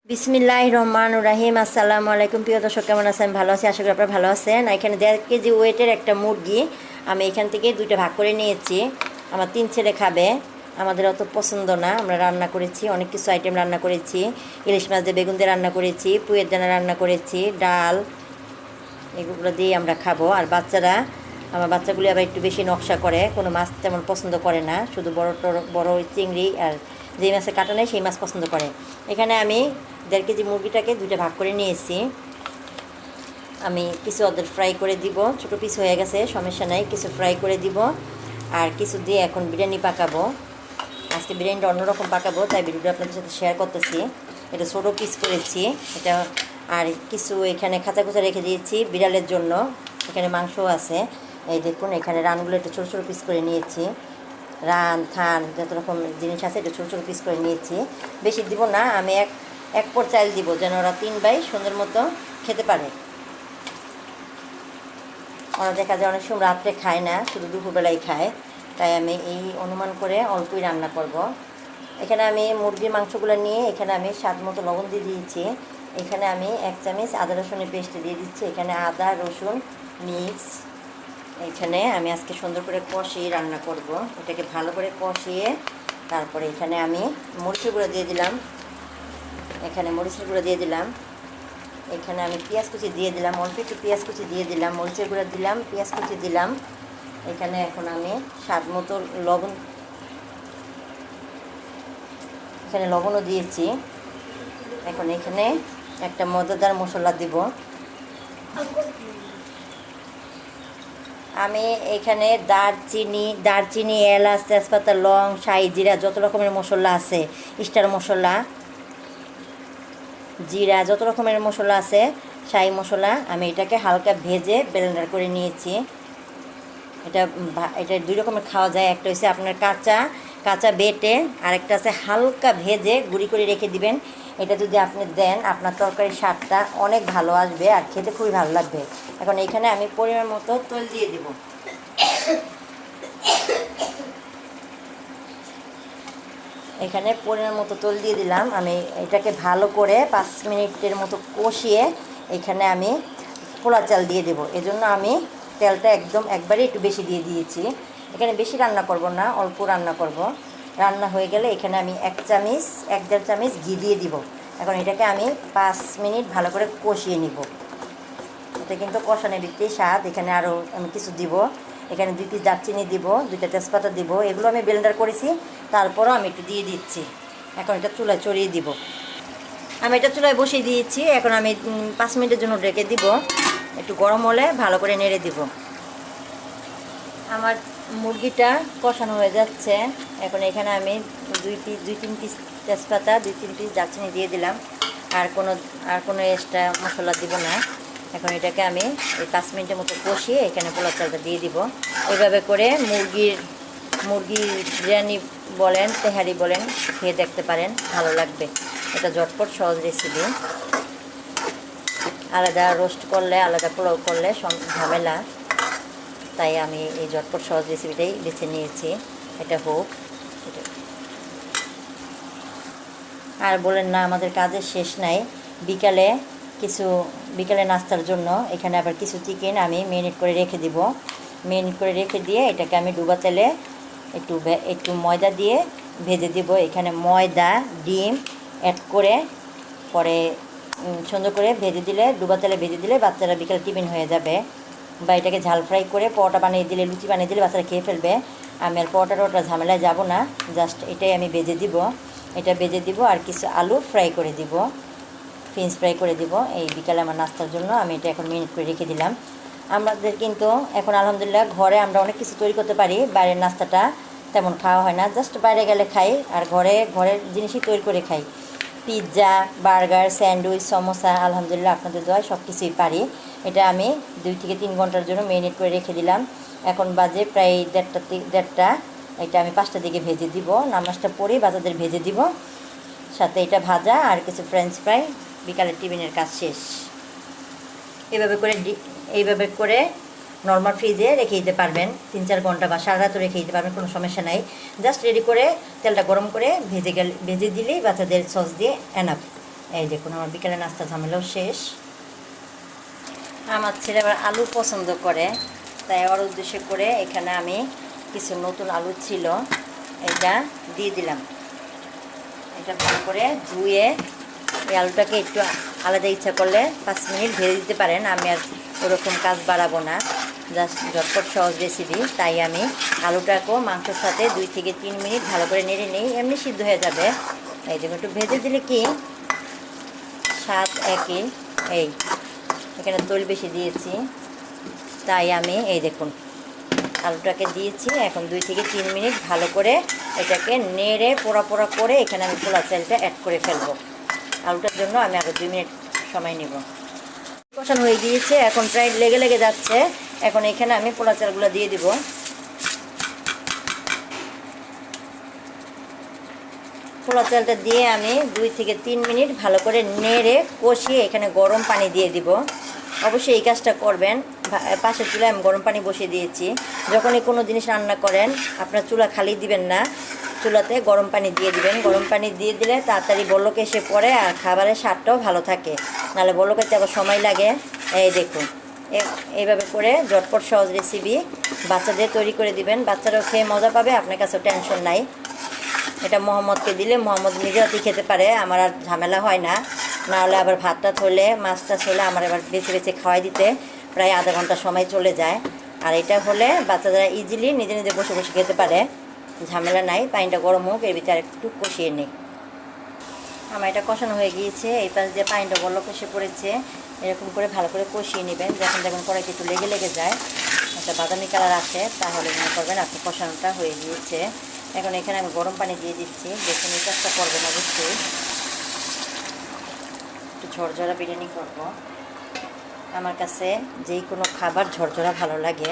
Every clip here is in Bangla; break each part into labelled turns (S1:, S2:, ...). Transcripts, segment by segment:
S1: বিসমিল্লাহির রহমানির রহিম। আসসালামু আলাইকুম প্রিয় দর্শক, কেমন আছেন? ভালো আছি, আশা করি আপনারা ভালো আছেন। এখানে 1.5 কেজি ওয়েটের একটা মুরগি আমি এখান থেকে 2টা ভাগ করে নিয়েছি। আমার 3 ছেলে খাবে, আমাদের অত পছন্দ না। আমরা রান্না করেছি, অনেক কিছু আইটেম রান্না করেছি। ইলিশ মাছ দিয়ে বেগুন দিয়ে রান্না করেছি, পুঁয়ের দানা রান্না করেছি, ডাল, এগুলো দিয়ে আমরা খাবো। আর আমার বাচ্চাগুলি আবার একটু বেশি নকশা করে, কোনো মাছ তেমন পছন্দ করে না, শুধু বড় চিংড়ি আর যেই মাছে কাটা নেই সেই মাছ পছন্দ করে। এখানে আমি 1.5 কেজি মুরগিটাকে 2টা ভাগ করে নিয়েছি। আমি কিছু ওদের ফ্রাই করে দিব, ছোটো পিস হয়ে গেছে, সমস্যা নাই, কিছু ফ্রাই করে দিব। আর কিছু দিয়ে এখন বিরিয়ানি পাকাবো। আজকে বিরিয়ানিটা অন্যরকম পাকাবো, তাই ভিডিওটা আপনাদের সাথে শেয়ার করতেছি। এটা ছোটো পিস করেছি এটা। আর কিছু এখানে খাঁচা খুচা রেখে দিয়েছি বিড়ালের জন্য। এখানে মাংসও আছে, এই দেখুন। এখানে রানগুলো একটু ছোটো ছোটো পিস করে নিয়েছি। রান থান যত রকম জিনিস আছে একটু ছোটো ছোটো পিস করে নিয়েছি। বেশি দিব না, আমি এক পর চাল দিব, যেন ওরা 3 ভাই সুন্দর মতো খেতে পারে। ওরা দেখা যায় অনেক সময় রাত্রে খায় না, শুধু দুপুরবেলায় খায়, তাই আমি এই অনুমান করে অল্পই রান্না করব। এখানে আমি মুরগির মাংসগুলো নিয়ে এখানে আমি স্বাদ মতো লবণ দিয়ে দিয়েছি। এখানে আমি 1 চামচ আদা রসুনের পেস্ট দিয়ে দিচ্ছি। এখানে আদা রসুন মিক্স। এখানে আমি আজকে সুন্দর করে কষিয়ে রান্না করব, এটাকে ভালো করে কষিয়ে তারপরে এখানে আমি মরিচের গুঁড়ো দিয়ে দিলাম। এখানে মরিচের গুঁড়ো দিয়ে দিলাম। এখানে আমি পেঁয়াজ কুচি দিয়ে দিলাম, অল্প একটু পেঁয়াজ কুচি দিয়ে দিলাম, মরিচের গুঁড়ো দিলাম, পেঁয়াজ কুচি দিলাম। এখানে এখন আমি স্বাদ মতো লবণ, এখানে লবণও দিয়েছি। এখন এখানে একটা মজাদার মশলা দিব। আমি এখানে দারচিনি এলাচ তেজপাতা লং শাহি জিরা যত রকমের মশলা আছে, স্টার মশলা, জিরা, যত রকমের মশলা আছে শাহি মশলা, আমি এটাকে হালকা ভেজে ব্লেন্ডার করে নিয়েছি। এটা 2 রকমের খাওয়া যায়। একটা হচ্ছে আপনার কাঁচা বেটে, আরেকটা আছে হালকা ভেজে গুঁড়ি করে রেখে দিবেন। এটা যদি আপনি দেন আপনার তরকারির স্বাদটা অনেক ভালো আসবে আর খেতে খুবই ভালো লাগবে। এখন এখানে আমি পরিমাণ মতো তেল দিয়ে দিব। এখানে পরিমাণ মতো তেল দিয়ে দিলাম। আমি এটাকে ভালো করে 5 মিনিটের মতো কষিয়ে এখানে আমি পোলা চাল দিয়ে দেবো। এজন্য আমি তেলটা একবারে একটু বেশি দিয়ে দিয়েছি। এখানে বেশি রান্না করব না, অল্প রান্না করব। রান্না হয়ে গেলে এখানে আমি 1-1.5 চামচ ঘি দিয়ে দিব। এখন এটাকে আমি 5 মিনিট ভালো করে কষিয়ে নিব। এটা কিন্তু কষানোর দিকতেই স্বাদ। এখানে আরও আমি কিছু দিব। এখানে 2 পিস দারচিনি দিব, 2টা তেজপাতা দিব। এগুলো আমি ব্লেন্ডার করেছি, তারপরও আমি একটু দিয়ে দিচ্ছি। এখন এটা চুলায় চড়িয়ে দিব। আমি এটা চুলায় বসিয়ে দিয়েছি। এখন আমি 5 মিনিটের জন্য রেখে দিব। একটু গরম হলে ভালো করে নেড়ে দিব। আমার মুরগিটা কষানো হয়ে যাচ্ছে। এখন এখানে আমি 2-3 পিস তেজপাতা, 2-3 পিস দারচিনি দিয়ে দিলাম। আর কোনো এক্সট্রা মশলা দিব না। এখন এটাকে আমি এই 5 মিনিটের মতো কষিয়ে এখানে পোলাও চালটা দিয়ে দিব। এইভাবে করে মুরগি বিরিয়ানি বলেন, তেহারি বলেন, খেয়ে দেখতে পারেন, ভালো লাগবে। এটা ঝটপট সহজ রেসিপি। আলাদা রোস্ট করলে, আলাদা পোলাও করলে ঝামেলা, তাই আমি এই ঝটপট সহজ রেসিপিটাই বেছে নিয়েছি। এটা হোক। আর বলেন না, আমাদের কাজের শেষ নাই। বিকালে নাস্তার জন্য এখানে আবার কিছু চিকেন আমি মেরিনেট করে রেখে দিব। মেরিনেট করে রেখে দিয়ে এটাকে আমি ডুবা তেলে একটু ময়দা দিয়ে ভেজে দিব। এখানে ময়দা ডিম অ্যাড করে পরে সুন্দর করে ডুবা তেলে ভেজে দিলে বাচ্চারা বিকালে টিফিন হয়ে যাবে। বা এটাকে ঝাল ফ্রাই করে পরোটা বানিয়ে দিলে, লুচি বানিয়ে দিলে বাচ্চারা খেয়ে ফেলবে। আমি আর পরোটা ঝামেলায় যাব না, জাস্ট এটাই আমি ভেজে দিব। এটা ভেজে দিব আর কিছু আলু ফ্রাই করে দিব, ফ্রেঞ্চ ফ্রাই করে দিব। এই বিকালে আমার নাস্তার জন্য আমি এটা এখন মিনিট করে রেখে দিলাম। আমাদের কিন্তু এখন আলহামদুলিল্লাহ ঘরে আমরা অনেক কিছু তৈরি করতে পারি। বাইরের নাস্তাটা তেমন খাওয়া হয় না, জাস্ট বাইরে গেলে খাই। আর ঘরের জিনিসই তৈরি করে খাই। পিৎজা, বার্গার, স্যান্ডউইচ, সমোসা, আলহামদুলিল্লাহ আপনাদের দোয়ায় সব কিছুই পারি। এটা আমি 2 থেকে 3 ঘন্টার জন্য মেরিনেট করে রেখে দিলাম। এখন বাজে প্রায় 1:30। এটা আমি 5টার দিকে ভেজে দিব। নামাজটা পড়েই বাচ্চাদের ভেজে দিব, সাথে এটা ভাজা আর কিছু ফ্রেঞ্চ ফ্রাই। বিকালের টিফিনের কাজ শেষ। এইভাবে করে নর্মাল ফ্রিজে রেখে দিতে পারবেন। 3-4 ঘন্টা বা সারা রাতও রেখে দিতে পারবেন, কোনো সমস্যা নাই। জাস্ট রেডি করে তেলটা গরম করে ভেজে দিলেই বাচ্চাদের সস দিয়ে এনাফ। এই দেখুন আমার বিকেলে নাস্তা ঝামেলাও শেষ। আমার ছেলে আবার আলু পছন্দ করে, তাই ওর উদ্দেশ্য করে এখানে আমি কিছু নতুন আলু ছিল এটা দিয়ে দিলাম। এটা ভালো করে ধুয়ে এই আলুটাকে একটু আলাদা ইচ্ছা করলে 5 মিনিট ভেজে দিতে পারেন। আমি আর ওরকম কাজ বাড়াবো না, জাস্ট ঝটপট সহজ রেসিপি, তাই আমি আলুটাকেও মাংসের সাথে 2 থেকে 3 মিনিট ভালো করে নেড়ে নিই, এমনি সিদ্ধ হয়ে যাবে। এই দেখুন একটু ভেজে দিলে কি স্বাদ একই। এই এখানে তেল বেশি দিয়েছি, তাই আমি এই দেখুন আলুটাকে দিয়েছি। এখন 2 থেকে 3 মিনিট ভালো করে এটাকে নেড়ে পোড়া পোড়া করে এখানে আমি পোলা চালটা অ্যাড করে ফেলবো। আলুটার জন্য আমি আরও 2 মিনিট সময় নেব। কষানো হয়ে গিয়েছে, এখন প্রায় লেগে লেগে যাচ্ছে। এখন এখানে আমি পোলা চালগুলো দিয়ে দিব। পোলা চালটা দিয়ে আমি 2 থেকে 3 মিনিট ভালো করে নেড়ে কষিয়ে এখানে গরম পানি দিয়ে দিব। অবশ্যই এই কাজটা করবেন। পাশের চুলায় আমি গরম পানি বসিয়ে দিয়েছি। যখনই কোনো জিনিস রান্না করেন আপনার চুলা খালি দিবেন না, চুলাতে গরম পানি দিয়ে দিবেন। গরম পানি দিয়ে দিলে তাড়াতাড়ি বলক এসে পড়ে আর খাবারের স্বাদটাও ভালো থাকে, নাহলে বলক এতে আবার সময় লাগে। এই দেখুন এইভাবে করে ঝটপট সহজ রেসিপি বাচ্চাদের তৈরি করে দিবেন, বাচ্চারাও খেয়ে মজা পাবে, আপনার কাছেও টেনশন নাই। এটা মোহাম্মদকে দিলে মোহাম্মদ নিজে হাতেই খেতে পারে, আমার আর ঝামেলা হয় না। নাহলে আবার ভাতটা থলে মাছটা থলে আমার এবার বেছে বেছে খাওয়াই দিতে প্রায় আধা ঘন্টা সময় চলে যায়। আর এটা হলে বাচ্চারা ইজিলি নিজে নিজে বসে বসে খেতে পারে, ঝামেলা নাই। পানিটা গরম হোক, এর ভিতরে একটু কষিয়ে নিই। আমার এটা কষানো হয়ে গিয়েছে, এই পাশ দিয়ে পানিটা বলক কষে পড়েছে। এরকম করে ভালো করে কষিয়ে নেবেন। যখন দেখুন কড়াইতে একটু লেগে লেগে যায়, একটা বাদামি কালার আসে, তাহলে মনে করবেন আপনি কষানোটা হয়ে গিয়েছে। এখন এখানে আমি গরম পানি দিয়ে দিচ্ছি। দেখুন এই কাজটা করবেন অবশ্যই। একটু ঝরঝরা বিরিয়ানি করব। আমার কাছে যেই কোনো খাবার ঝরঝরা ভালো লাগে,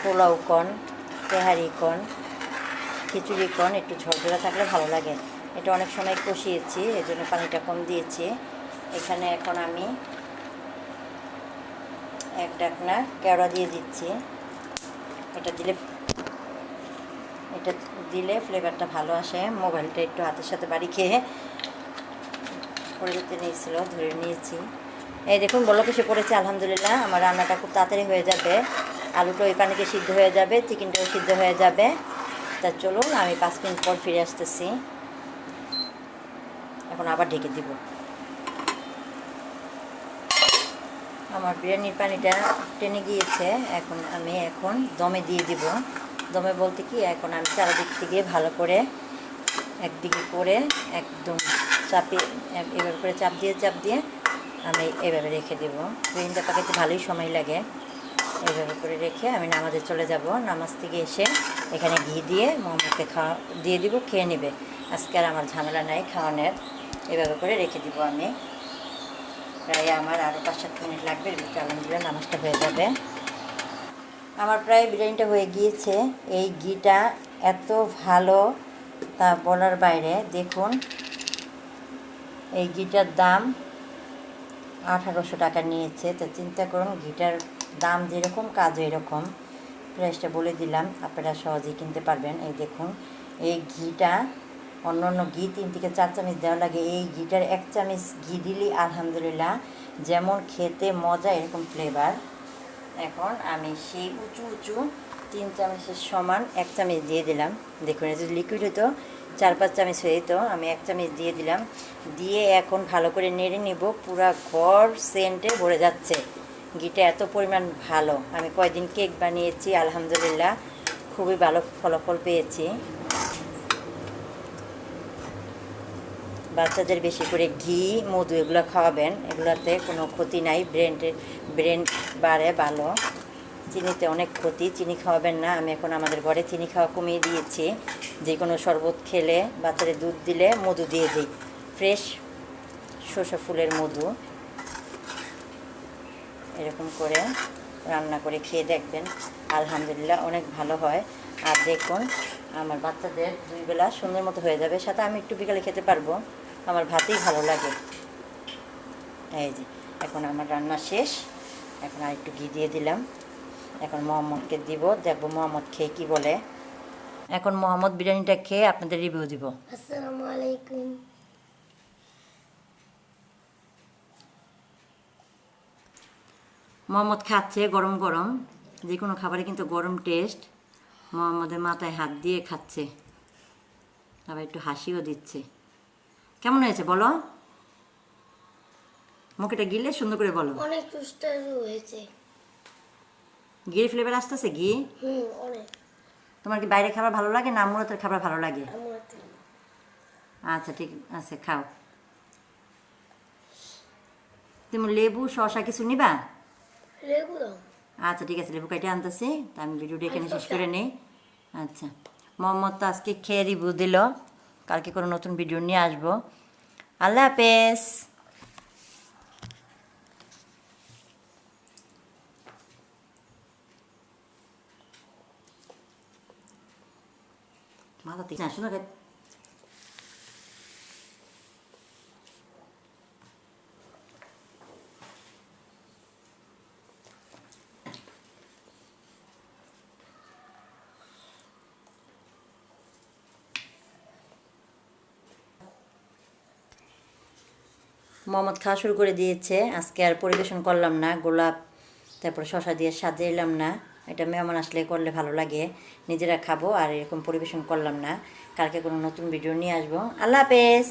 S1: পোলাও কন, তেহারি কন, খিচুড়ি কন, একটু ঝরঝরা থাকলে ভালো লাগে। এটা অনেক সময় কষিয়েছি, এই জন্য পানিটা কম দিয়েছি। এখানে এখন আমি 1 ঢাকনা কেওড়া দিয়ে দিচ্ছি। এটা দিলে ফ্লেভারটা ভালো আসে। মোবাইলটা একটু হাতের সাথে বাড়ি খেয়ে পড়ে যেতে নিয়েছিল, ধরে নিয়েছি। এই দেখুন বলক এসে পড়েছে, আলহামদুলিল্লাহ। আমার রান্নাটা খুব তাড়াতাড়ি হয়ে যাবে, আলুটা ওই পানিতে সিদ্ধ হয়ে যাবে, চিকেনটাও সিদ্ধ হয়ে যাবে। তা চলুন আমি 5 মিনিট পর ফিরে আসতেছি। এখন আবার ঢেকে দিব। আমার বিরিয়ানির পানিটা টেনে গিয়েছে, এখন আমি দমে দিয়ে দিব। দমে বলতে কি, এখন আমি চারিদিক থেকে ভালো করে একদিকে করে একদম চাপিয়ে এভাবে করে চাপ দিয়ে আমি এভাবে রেখে দেবো। বিরিয়ানিটা পাকাতে ভালোই সময় লাগে। এইভাবে করে রেখে আমি নামাজে চলে যাব। নামাজ থেকে এসে এখানে ঘি দিয়ে মোহাম্মদকে দিয়ে দিব, খেয়ে নেবে। আজকে আর আমার ঝামেলা নাই খাওয়ানোর। এভাবে করে রেখে দিব আমি। প্রায় আমার আরও 5-7 মিনিট লাগবে, এর ভিতরে আলহামদুলিল্লাহ নামাজটা হয়ে যাবে। আমার প্রায় বিরিয়ানিটা হয়ে গিয়েছে। এই ঘিটা এত ভালো তা বলার বাইরে। দেখুন এই ঘিটার দাম 1800 টাকা নিয়েছে। তো চিন্তা করুন, ঘিটার দাম যেরকম কাজ এরকম। প্রাইসটা বলে দিলাম, আপনারা সহজেই কিনতে পারবেন। এই দেখুন এই ঘিটা, অন্য ঘি 3 থেকে 4 চামচ দেওয়া লাগে, এই ঘিটার 1 চামচ ঘি দিলেই আলহামদুলিল্লাহ যেমন খেতে মজা এরকম ফ্লেভার। এখন আমি সেই উঁচু 3 চামচের সমান 1 চামচ দিয়ে দিলাম। দেখুন যদি লিকুইড হতো 4-5 চামচ হয়ে যেত, আমি 1 চামচ দিয়ে দিলাম। দিয়ে এখন ভালো করে নেড়ে নিব। পুরা ঘর সেন্টে ভরে যাচ্ছে, ঘিটা এত পরিমাণ ভালো। আমি কয়দিন কেক বানিয়েছি, আলহামদুলিল্লাহ খুবই ভালো ফলাফল পেয়েছি। বাচ্চাদের বেশি করে ঘি মধু এগুলো খাওয়াবেন, এগুলোতে কোনো ক্ষতি নাই। ব্রেন বাড়ে ভালো। চিনিতে অনেক ক্ষতি, চিনি খাওয়াবেন না। আমি এখন আমাদের ঘরে চিনি খাওয়া কমিয়ে দিয়েছি। যে কোনো শরবত খেলে বাচ্চাদের দুধ দিলে মধু দিয়ে দিই, ফ্রেশ সরষে ফুলের মধু। এরকম করে রান্না করে খেয়ে দেখবেন, আলহামদুলিল্লাহ অনেক ভালো হয়। আর দেখুন আমার বাচ্চাদের 2 বেলা সুন্দর মতো হয়ে যাবে। সাথে আমি একটু বিকালে খেতে পারবো, আমার ভাতেই ভালো লাগে। এই যে এখন আমার রান্না শেষ। এখন আর একটু ঘি দিয়ে দিলাম। এখন মোহাম্মদকে দিব, দেখবো মোহাম্মদ খেয়ে কি বলে। এখন মোহাম্মদ বিরিয়ানিটা খেয়ে আপনাদের রিভিউ দিব।
S2: আসসালামু আলাইকুম।
S1: মোহাম্মদ খাচ্ছে গরম গরম, যে কোনো খাবারে কিন্তু গরম টেস্ট। মোহাম্মদের মাথায় হাত দিয়ে খাচ্ছে, আবার একটু হাসিও দিচ্ছে। কেমন হয়েছে বলো, মুখেটা গিলে সুন্দর করে বলো।
S2: অনেক সুস্বাদু হয়েছে।
S1: ঘির ফ্লেভার আসতেছে? ঘি
S2: অনেক।
S1: তোমার কি বাইরে খাবার ভালো লাগে না আম্মুর হাতের খাবার ভালো লাগে?
S2: আমার তো
S1: আচ্ছা ঠিক আছে, খাও। তুমি লেবু শসা কিছু নিবা?
S2: লেবু দাও।
S1: আচ্ছা ঠিক আছে, লেবু কাটে আনতেছি। তা আমি ভিডিওটা এখানে শেষ
S2: শসা।
S1: করে নেই। আচ্ছা, মোহাম্মদ তো আজকে খেয়ে রিভিউ দিল, কালকে কোনো নতুন ভিডিও নিয়ে আসবো। আল্লাহ হাফেজ। মাথা ঠিক না, শুনো মোহাম্মদ খাওয়া শুরু করে দিয়েছে। আজকে আর পরিবেশন করলাম না, গোলাপ তারপর শশা দিয়ে সাজাইলাম না। এটা মেহমান আসলে করলে ভালো লাগে, নিজেরা খাবো আর এরকম পরিবেশন করলাম না। কালকে কোনো নতুন ভিডিও নিয়ে আসবো। আল্লাহ হাফেজ।